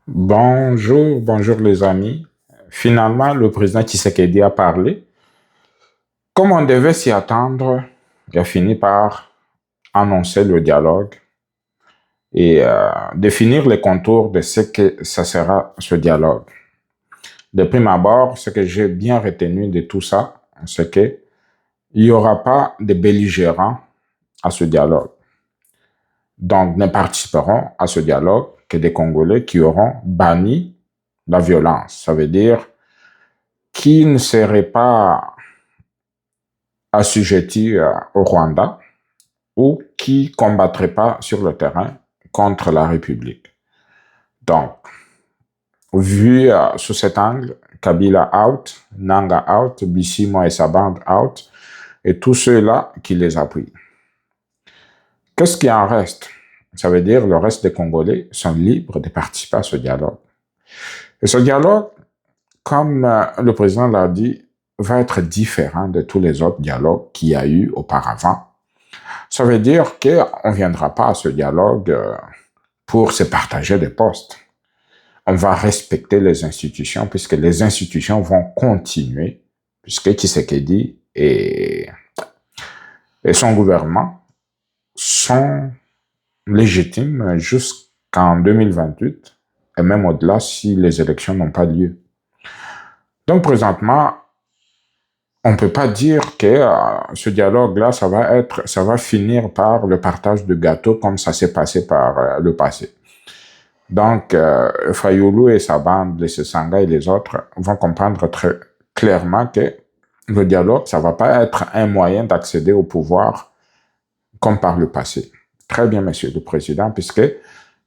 Bonjour les amis. Finalement, le président Tshisekedi a parlé. Comme on devait s'y attendre, il a fini par annoncer le dialogue et définir les contours de ce que ça sera ce dialogue. De prime abord, ce que j'ai bien retenu de tout ça, c'est qu'il n'y aura pas de belligérants à ce dialogue. Donc, ne participeront à ce dialogue que des Congolais qui auront banni la violence. Ça veut dire qui ne seraient pas assujettis au Rwanda ou qui ne combattraient pas sur le terrain contre la République. Donc, vu sous cet angle, Kabila out, Nanga out, Bissimo et sa bande out, et tous ceux-là qui les appuient. Qu'est-ce qui en reste? Ça veut dire que le reste des Congolais sont libres de participer à ce dialogue. Et ce dialogue, comme le président l'a dit, va être différent de tous les autres dialogues qu'il y a eu auparavant. Ça veut dire qu'on ne viendra pas à ce dialogue pour se partager des postes. On va respecter les institutions puisque les institutions vont continuer, puisque Tshisekedi et son gouvernement sont légitimes jusqu'en 2028 et même au-delà si les élections n'ont pas lieu. Donc présentement, on ne peut pas dire que ce dialogue-là, ça va finir par le partage de gâteaux comme ça s'est passé par le passé. Donc, Fayoulou et sa bande, les Sesanga et les autres vont comprendre très clairement que le dialogue, ça ne va pas être un moyen d'accéder au pouvoir comme par le passé. Très bien, Monsieur le Président, puisque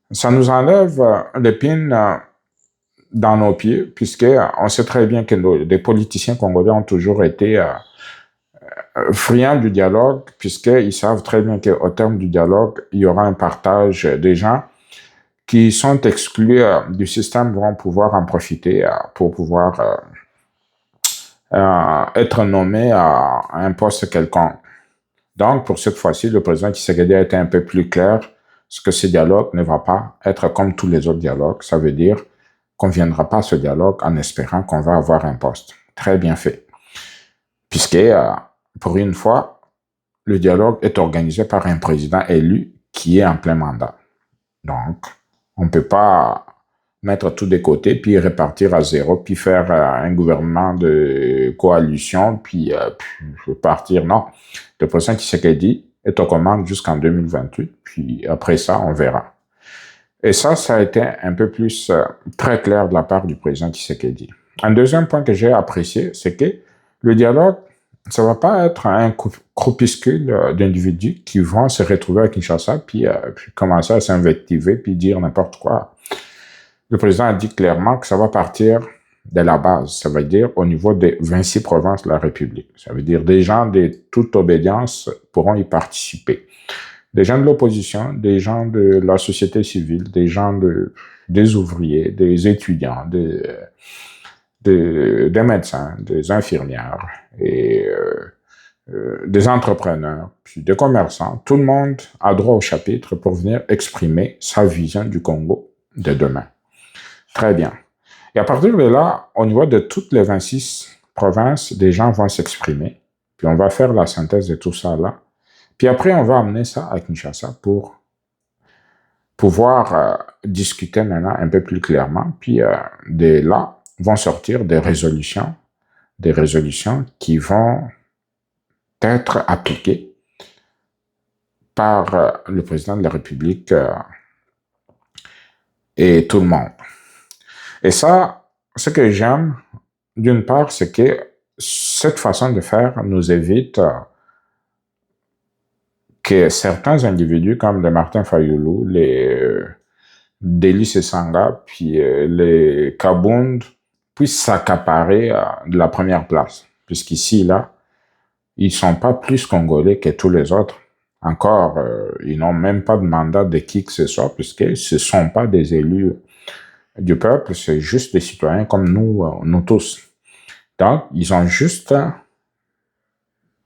ça nous enlève l'épine dans nos pieds, puisqu'on sait très bien que les politiciens congolais ont toujours été friands du dialogue, puisqu'ils savent très bien qu'au terme du dialogue, il y aura un partage des gens qui sont exclus du système vont pouvoir en profiter pour pouvoir être nommés à un poste quelconque. Donc, pour cette fois-ci, le président Tshisekedi a été un peu plus clair, parce que ce dialogue ne va pas être comme tous les autres dialogues. Ça veut dire qu'on ne viendra pas à ce dialogue en espérant qu'on va avoir un poste. Très bien fait. Puisque, pour une fois, le dialogue est organisé par un président élu qui est en plein mandat. Donc, on ne peut pas mettre tout de côté, puis repartir à zéro, puis faire un gouvernement de coalition, puis partir. Non. Le président Tshisekedi est aux commandes jusqu'en 2028, puis après ça, on verra. Et ça a été un peu plus très clair de la part du président Tshisekedi. Un deuxième point que j'ai apprécié, c'est que le dialogue, ça ne va pas être un groupuscule d'individus qui vont se retrouver à Kinshasa, puis commencer à s'invectiver, puis dire n'importe quoi. Le président a dit clairement que ça va partir de la base, ça veut dire au niveau des 26 provinces de la République. Ça veut dire des gens de toute obédience pourront y participer. Des gens de l'opposition, des gens de la société civile, des ouvriers, des étudiants, des médecins, des infirmières et des entrepreneurs, puis des commerçants. Tout le monde a droit au chapitre pour venir exprimer sa vision du Congo de demain. Très bien. Et à partir de là, au niveau de toutes les 26 provinces, des gens vont s'exprimer. Puis on va faire la synthèse de tout ça là. Puis après, on va amener ça à Kinshasa pour pouvoir discuter maintenant un peu plus clairement. Puis de là, vont sortir des résolutions qui vont être appliquées par le président de la République et tout le monde. Et ça, ce que j'aime, d'une part, c'est que cette façon de faire nous évite que certains individus comme les Martin Fayoulou, les Deli Sesanga, puis les Kabound puissent s'accaparer de la première place. Puisqu'ici, là, ils ne sont pas plus congolais que tous les autres. Encore, ils n'ont même pas de mandat de qui que ce soit, puisque ce ne sont pas des élus du peuple, c'est juste des citoyens comme nous tous. Donc, ils ont juste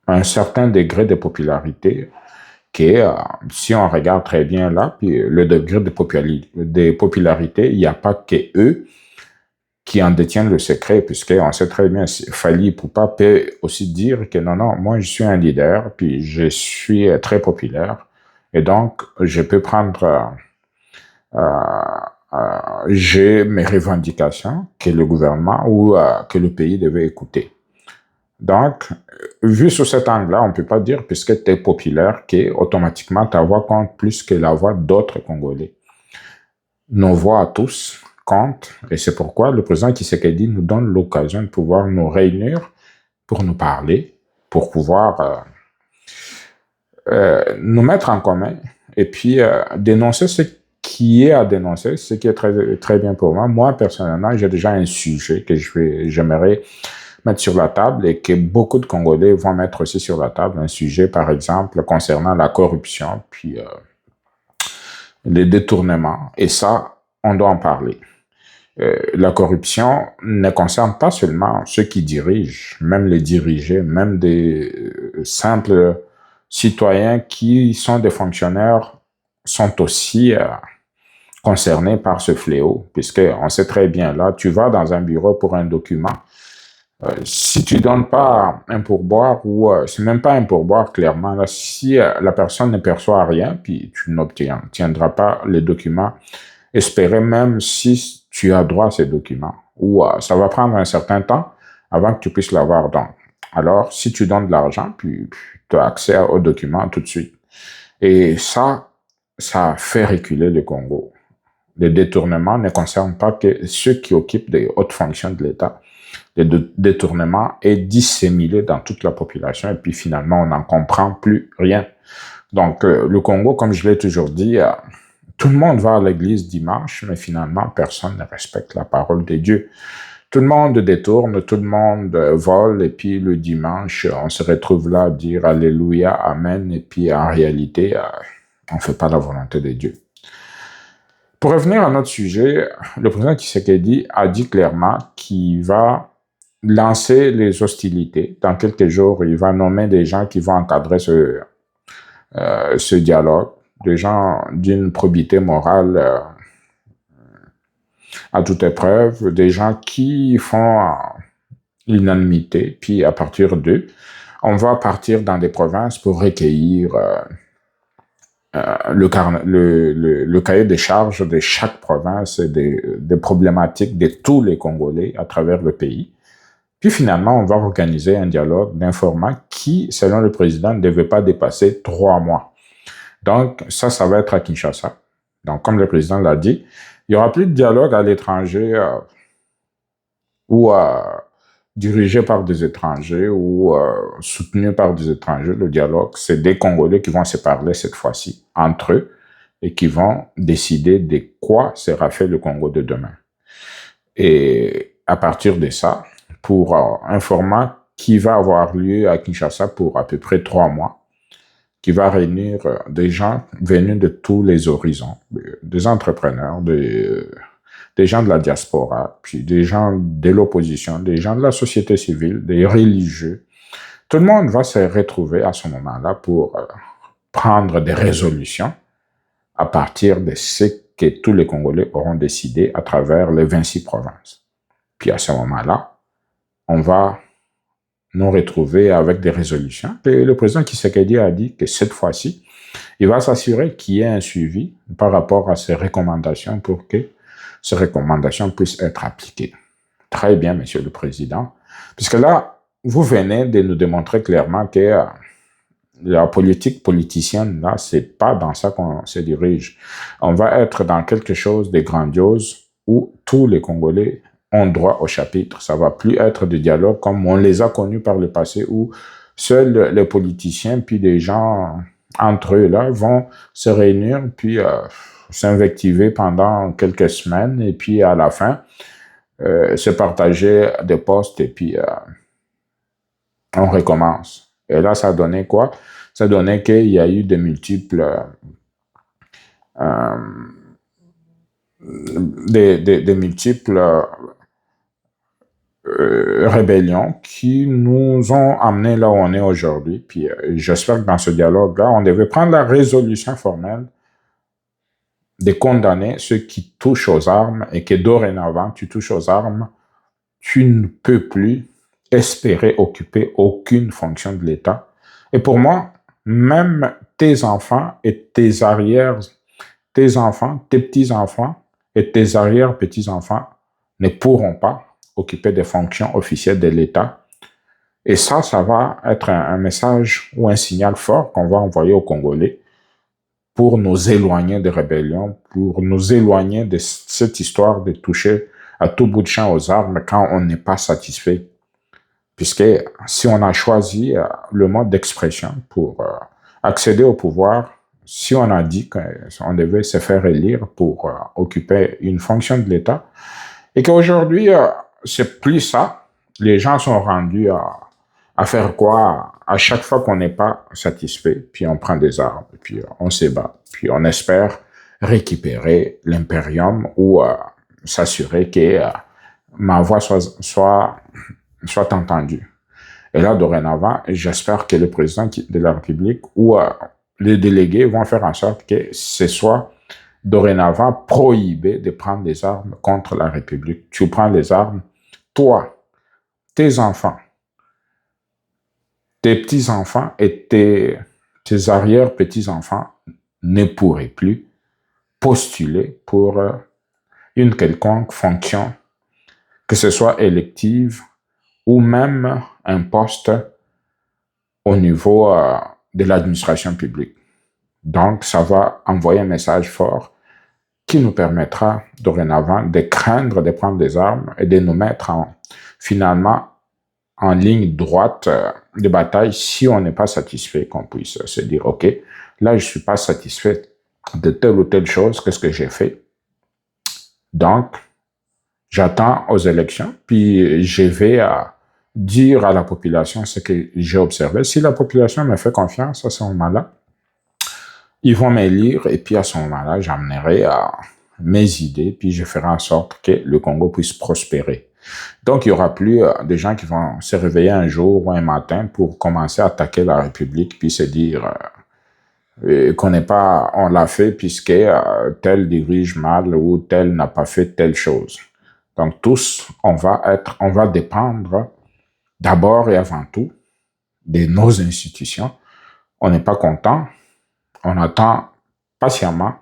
un certain degré de popularité si on regarde très bien là, puis le degré de popularité, il n'y a pas que eux qui en détiennent le secret, puisqu'on sait très bien, Fally Ipupa peut aussi dire que non, non, moi je suis un leader, puis je suis très populaire, et donc je peux prendre, j'ai mes revendications que le gouvernement ou que le pays devait écouter. Donc, vu sous cet angle-là, on ne peut pas dire, puisque tu es populaire, qu'automatiquement ta voix compte plus que la voix d'autres Congolais. Nos voix à tous comptent, et c'est pourquoi le président Tshisekedi nous donne l'occasion de pouvoir nous réunir pour nous parler, pour pouvoir nous mettre en commun, et puis dénoncer ce qui est à dénoncer, ce qui est très, très bien pour moi. Moi, personnellement, j'ai déjà un sujet que j'aimerais mettre sur la table et que beaucoup de Congolais vont mettre aussi sur la table, un sujet, par exemple, concernant la corruption, puis les détournements. Et ça, on doit en parler. La corruption ne concerne pas seulement ceux qui dirigent, même les dirigés, même des simples citoyens qui sont des fonctionnaires sont aussi concernés par ce fléau, puisqu'on sait très bien, là, tu vas dans un bureau pour un document, si tu donnes pas un pourboire, ou c'est même pas un pourboire clairement, là, si la personne ne perçoit rien, puis tu n'obtiendras pas les documents espérés, même si tu as droit à ces documents, ou ça va prendre un certain temps avant que tu puisses l'avoir. Donc, alors, si tu donnes de l'argent, puis tu as accès aux documents tout de suite. Et ça fait reculer le Congo. Les détournements ne concernent pas que ceux qui occupent des hautes fonctions de l'État. Le détournement est disséminé dans toute la population et puis finalement, on n'en comprend plus rien. Donc, le Congo, comme je l'ai toujours dit, tout le monde va à l'église dimanche, mais finalement, personne ne respecte la parole de Dieu. Tout le monde détourne, tout le monde vole, et puis le dimanche, on se retrouve là à dire Alléluia, Amen, et puis en réalité, on ne fait pas la volonté de Dieu. Pour revenir à notre sujet, le président Tshisekedi a dit clairement qu'il va lancer les hostilités. Dans quelques jours, il va nommer des gens qui vont encadrer ce dialogue, des gens d'une probité morale à toute épreuve, des gens qui font l'unanimité, puis à partir d'eux, on va partir dans des provinces pour recueillir le cahier des charges de chaque province et des problématiques de tous les Congolais à travers le pays. Puis finalement, on va organiser un dialogue d'un format qui, selon le président, ne devait pas dépasser 3 mois. Donc, ça va être à Kinshasa. Donc, comme le président l'a dit, il n'y aura plus de dialogue à l'étranger ou dirigé par des étrangers ou soutenu par des étrangers. Le dialogue, c'est des Congolais qui vont se parler cette fois-ci entre eux et qui vont décider de quoi sera fait le Congo de demain. Et à partir de ça, pour un format qui va avoir lieu à Kinshasa pour à peu près 3 mois, qui va réunir des gens venus de tous les horizons, des entrepreneurs, des gens de la diaspora, puis des gens de l'opposition, des gens de la société civile, des religieux. Tout le monde va se retrouver à ce moment-là pour prendre des résolutions à partir de ce que tous les Congolais auront décidé à travers les 26 provinces. Puis à ce moment-là, on va nous retrouver avec des résolutions. Et le président Tshisekedi a dit que cette fois-ci, il va s'assurer qu'il y ait un suivi par rapport à ces recommandations pour que ces recommandations puissent être appliquées. Très bien, Monsieur le Président. Puisque là, vous venez de nous démontrer clairement que la politique politicienne, là, c'est pas dans ça qu'on se dirige. On va être dans quelque chose de grandiose où tous les Congolais ont droit au chapitre. Ça va plus être de dialogue comme on les a connus par le passé où seuls les politiciens puis des gens entre eux là vont se réunir puis s'invectiver pendant quelques semaines et puis à la fin se partager des postes et puis on recommence. Et là, ça donnait quoi? Ça donnait qu'il y a eu de multiples des multiples rébellions qui nous ont amenés là où on est aujourd'hui. Puis j'espère que dans ce dialogue-là, on devait prendre la résolution formelle de condamner ceux qui touchent aux armes et que dorénavant, tu touches aux armes, tu ne peux plus espérer occuper aucune fonction de l'État. Et pour moi, même tes enfants et tes arrières, tes enfants, tes petits-enfants et tes arrière-petits-enfants ne pourront pas occuper des fonctions officielles de l'État. Et ça va être un message ou un signal fort qu'on va envoyer aux Congolais pour nous éloigner des rébellions, pour nous éloigner de cette histoire de toucher à tout bout de champ aux armes quand on n'est pas satisfait. Puisque si on a choisi le mode d'expression pour accéder au pouvoir, si on a dit qu'on devait se faire élire pour occuper une fonction de l'État, et qu'aujourd'hui, c'est plus ça, les gens sont rendus à faire quoi? À chaque fois qu'on n'est pas satisfait, puis on prend des armes, puis on se bat, puis on espère récupérer l'impérium ou s'assurer que ma voix soit entendue. Et là, dorénavant, j'espère que le président de la République ou les délégués vont faire en sorte que ce soit dorénavant prohibé de prendre des armes contre la République. Tu prends les armes, toi, tes enfants, tes petits-enfants et tes arrière-petits-enfants ne pourraient plus postuler pour une quelconque fonction, que ce soit élective ou même un poste au niveau de l'administration publique. Donc, ça va envoyer un message fort qui nous permettra dorénavant de craindre de prendre des armes et de nous mettre finalement en ligne droite de bataille si on n'est pas satisfait, qu'on puisse se dire, OK, là, je ne suis pas satisfait de telle ou telle chose, qu'est-ce que j'ai fait? Donc, j'attends aux élections, puis je vais dire à la population ce que j'ai observé. Si la population me fait confiance à ce moment-là, ils vont m'élire et puis à ce moment-là, j'amènerai mes idées, puis je ferai en sorte que le Congo puisse prospérer. Donc, il n'y aura plus des gens qui vont se réveiller un jour ou un matin pour commencer à attaquer la République, puis se dire qu'on n'est pas, on l'a fait puisque tel dirige mal ou tel n'a pas fait telle chose. Donc, tous, on va dépendre d'abord et avant tout de nos institutions. On n'est pas content, on attend patiemment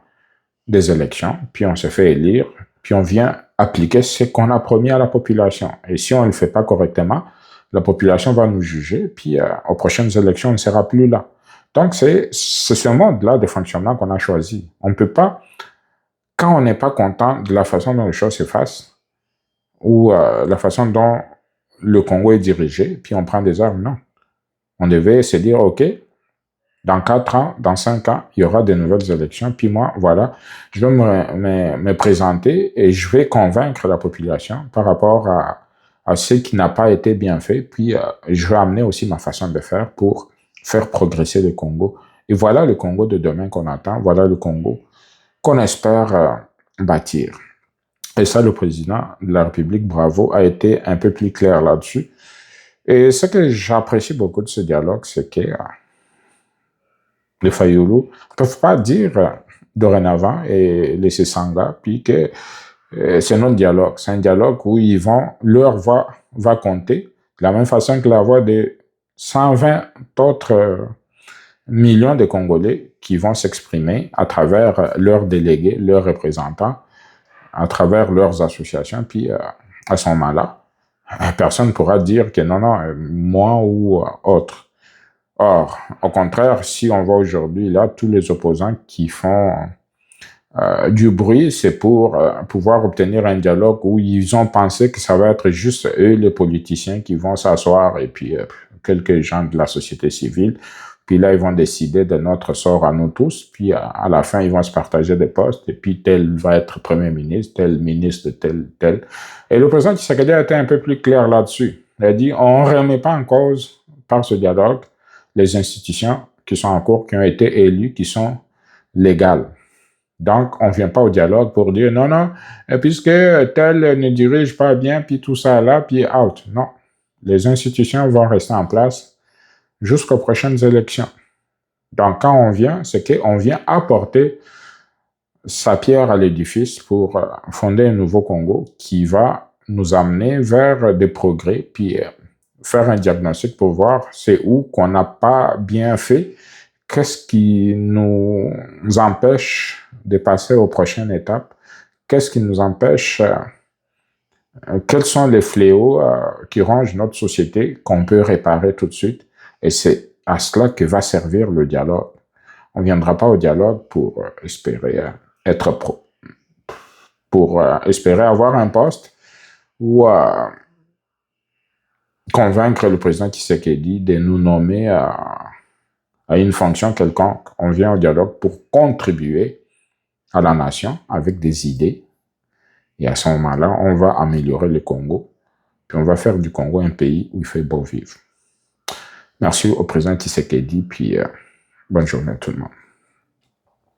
des élections, puis on se fait élire, puis on vient appliquer ce qu'on a promis à la population. Et si on ne le fait pas correctement, la population va nous juger, puis aux prochaines élections, on ne sera plus là. Donc, c'est ce mode-là de fonctionnement qu'on a choisi. On ne peut pas, quand on n'est pas content de la façon dont les choses se fassent, ou la façon dont le Congo est dirigé, puis on prend des armes, non. On devait se dire, OK, dans 4 ans, dans 5 ans, il y aura de nouvelles élections. Puis moi, voilà, je vais me présenter et je vais convaincre la population par rapport à ce qui n'a pas été bien fait. Puis je vais amener aussi ma façon de faire pour faire progresser le Congo. Et voilà le Congo de demain qu'on attend. Voilà le Congo qu'on espère bâtir. Et ça, le président de la République, bravo, a été un peu plus clair là-dessus. Et ce que j'apprécie beaucoup de ce dialogue, c'est que les Fayoulou ne peuvent pas dire dorénavant et laisser Sangha, puis que c'est notre dialogue. C'est un dialogue où leur voix va compter de la même façon que la voix de 120 autres millions de Congolais qui vont s'exprimer à travers leurs délégués, leurs représentants, à travers leurs associations, puis à ce moment-là, personne ne pourra dire que non, moi ou autre. Or, au contraire, si on voit aujourd'hui là, tous les opposants qui font du bruit, c'est pour pouvoir obtenir un dialogue où ils ont pensé que ça va être juste eux, les politiciens, qui vont s'asseoir et puis quelques gens de la société civile. Puis là, ils vont décider de notre sort à nous tous. Puis à la fin, ils vont se partager des postes. Et puis tel va être premier ministre, tel ministre, tel. Et le président Tshisekedi a été un peu plus clair là-dessus. Il a dit, on ne remet pas en cause par ce dialogue les institutions qui sont en cours, qui ont été élues, qui sont légales. Donc, on ne vient pas au dialogue pour dire non, non, puisque tel ne dirige pas bien, puis tout ça là, puis out. Non. Les institutions vont rester en place jusqu'aux prochaines élections. Donc, quand on vient, c'est qu'on vient apporter sa pierre à l'édifice pour fonder un nouveau Congo qui va nous amener vers des progrès, puis faire un diagnostic pour voir c'est où qu'on n'a pas bien fait, qu'est-ce qui nous empêche de passer aux prochaines étapes, qu'est-ce qui nous empêche, quels sont les fléaux qui rongent notre société qu'on peut réparer tout de suite. Et c'est à cela que va servir le dialogue. On ne viendra pas au dialogue pour espérer être pro, pour espérer avoir un poste ou convaincre le président Tshisekedi de nous nommer à une fonction quelconque. On vient au dialogue pour contribuer à la nation avec des idées. Et à ce moment-là, on va améliorer le Congo. Puis on va faire du Congo un pays où il fait beau vivre. Merci au président Tshisekedi, puis bonne journée à tout le monde.